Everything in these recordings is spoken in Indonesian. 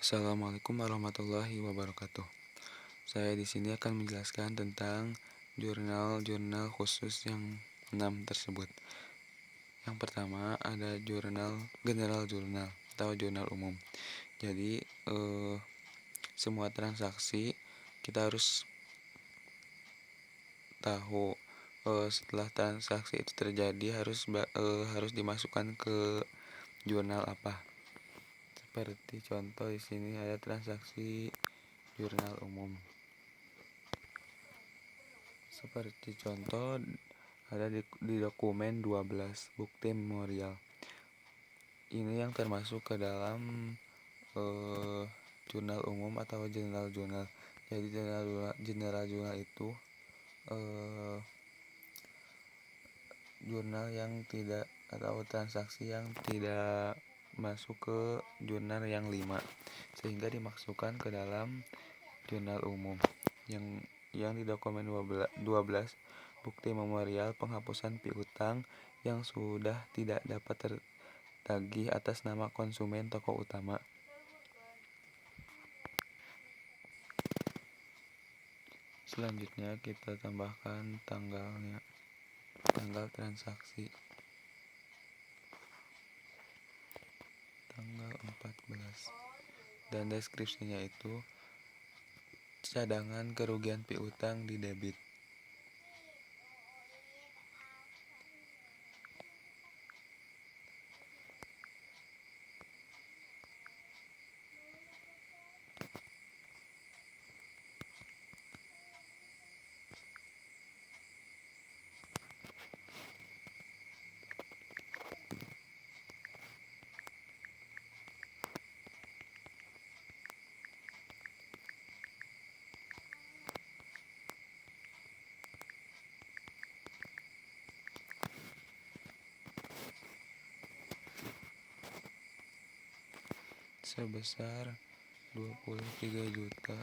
Assalamualaikum warahmatullahi wabarakatuh. Saya di sini akan menjelaskan tentang jurnal-jurnal khusus yang 6 tersebut. Yang pertama ada general jurnal atau jurnal umum. Jadi semua transaksi kita harus tahu setelah transaksi itu terjadi harus dimasukkan ke jurnal apa. Seperti contoh di sini ada transaksi jurnal umum. Seperti contoh ada di dokumen 12 bukti memorial. Ini yang termasuk ke dalam jurnal umum atau general jurnal. Jadi general jurnal itu jurnal yang tidak atau transaksi yang tidak masuk ke jurnal yang 5 sehingga dimasukkan ke dalam jurnal umum. Yang di dokumen 12 bukti memorial penghapusan piutang yang sudah tidak dapat tertagih atas nama konsumen toko utama. Selanjutnya kita tambahkan tanggal transaksi tanggal 14 dan deskripsinya itu cadangan kerugian piutang di debit. Sebesar 23 juta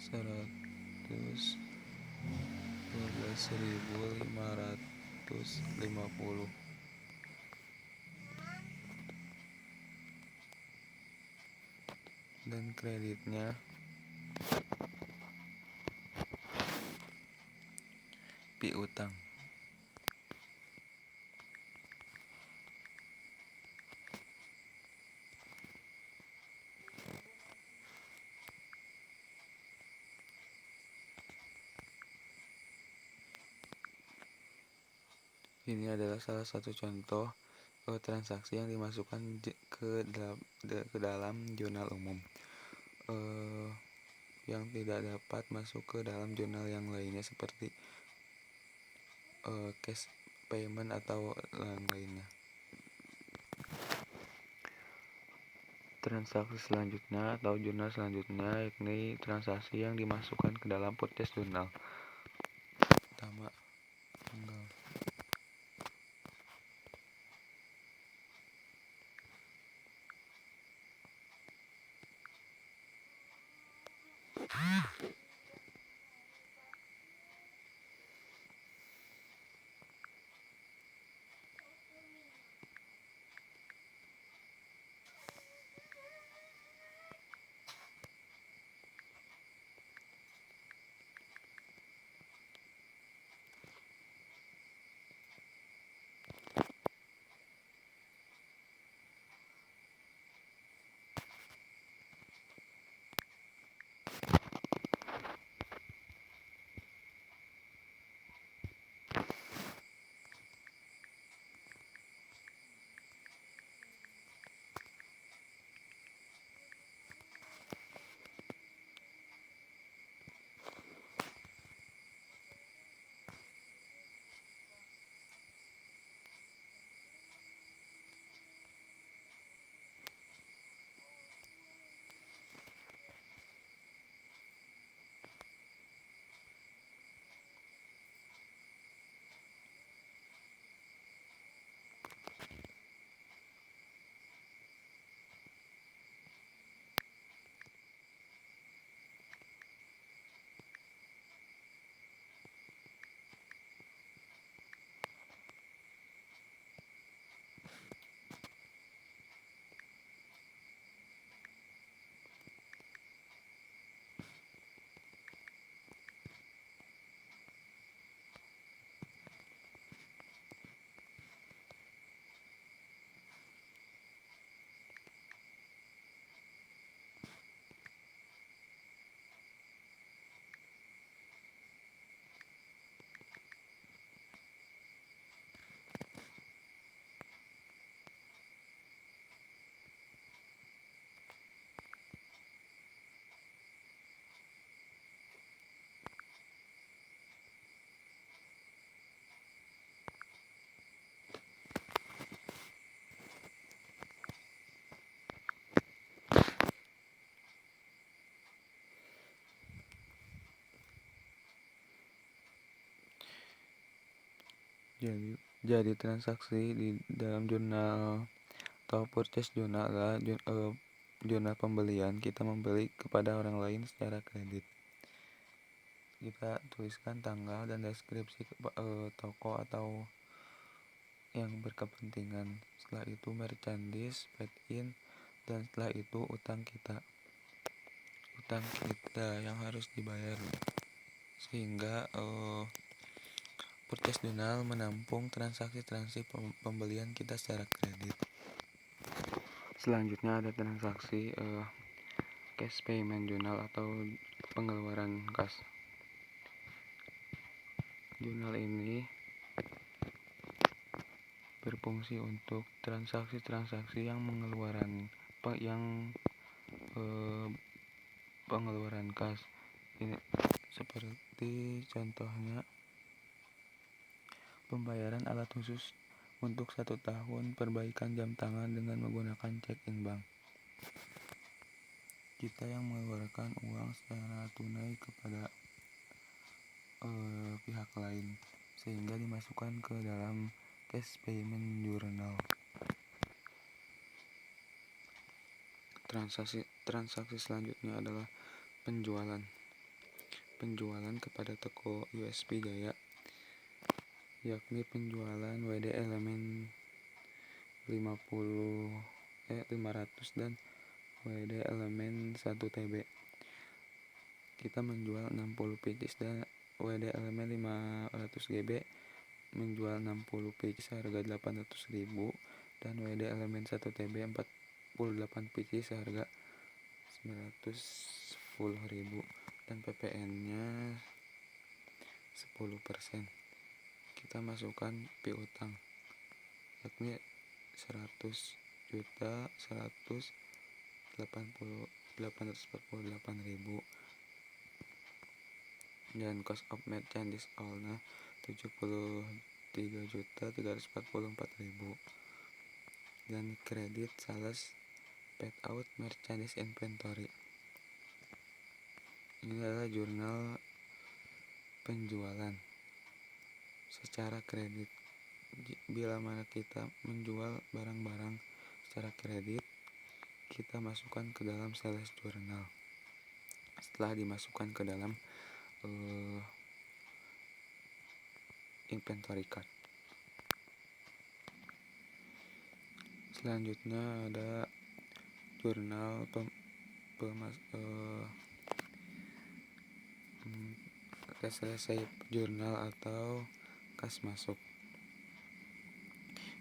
112.550 dan kreditnya piutang. Ini adalah salah satu contoh transaksi yang dimasukkan ke dalam jurnal umum yang tidak dapat masuk ke dalam jurnal yang lainnya seperti cash payment atau yang lainnya. Transaksi selanjutnya atau jurnal selanjutnya yakni transaksi yang dimasukkan ke dalam purchase jurnal. Pertama, tanggal Jadi transaksi di dalam jurnal atau purchase journal adalah jurnal pembelian. Kita membeli kepada orang lain secara kredit. Kita tuliskan tanggal dan deskripsi toko atau yang berkepentingan. Setelah itu merchandise paid in, dan setelah itu utang kita yang harus dibayar, sehingga purchase journal menampung transaksi pembelian kita secara kredit. Selanjutnya ada transaksi cash payment journal atau pengeluaran kas. Jurnal ini berfungsi untuk transaksi-transaksi yang pengeluaran kas. Ini seperti contohnya pembayaran alat khusus untuk 1 tahun, perbaikan jam tangan dengan menggunakan check-in bank. Kita yang mengeluarkan uang secara tunai kepada pihak lain, sehingga dimasukkan ke dalam cash payment journal. Transaksi selanjutnya adalah penjualan kepada toko USP Jaya, yakni penjualan WD elemen 500 dan WD elemen 1 TB. Kita menjual 60 pieces dan WD elemen 500 GB menjual 60 pieces harga 800.000 dan WD elemen 1 TB 48 pieces harga 910.000 dan PPN-nya 10%. Kita masukkan piutang yakni 100.848.000 dan cost of merchandise all-nya 73.344.000 dan credit sales paid out merchandise inventory. Ini adalah jurnal penjualan secara kredit. Bila mana kita menjual barang-barang secara kredit, kita masukkan ke dalam sales journal. Setelah dimasukkan ke dalam inventory card. Selanjutnya ada jurnal cash receipt journal atau kas masuk.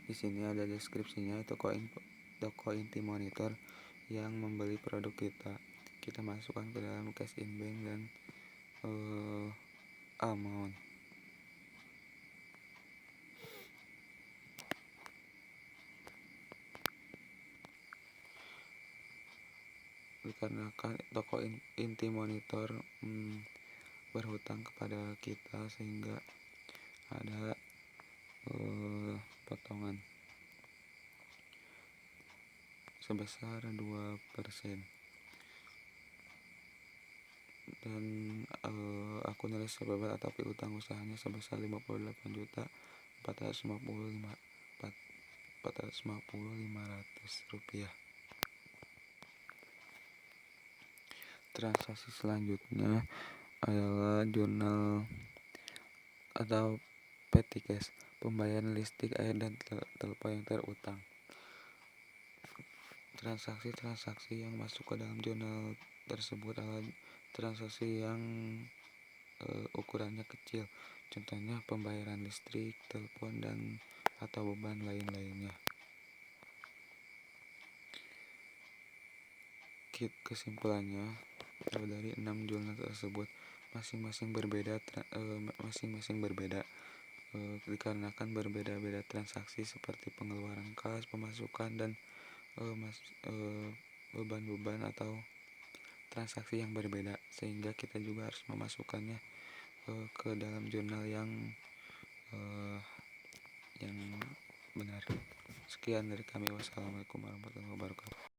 Di sini ada deskripsinya, toko inti monitor yang membeli produk kita. Kita masukkan ke dalam cash in bank dan amount. Dikarenakan toko inti monitor berhutang kepada kita, sehingga ada potongan sebesar 2%. Dan akun receivable atau piutang usahanya sebesar 58.450.500 rupiah. Transaksi selanjutnya adalah jurnal atau petty cash, pembayaran listrik, air, dan telepon yang terutang. Transaksi-transaksi yang masuk ke dalam jurnal tersebut adalah transaksi yang ukurannya kecil, contohnya pembayaran listrik, telepon, dan atau beban lain-lainnya. Kesimpulannya, dari 6 jurnal tersebut masing-masing berbeda dikarenakan berbeda-beda transaksi seperti pengeluaran kas, pemasukan, dan beban-beban atau transaksi yang berbeda, sehingga kita juga harus memasukkannya ke dalam jurnal yang benar. Sekian dari kami. Wassalamualaikum warahmatullahi wabarakatuh.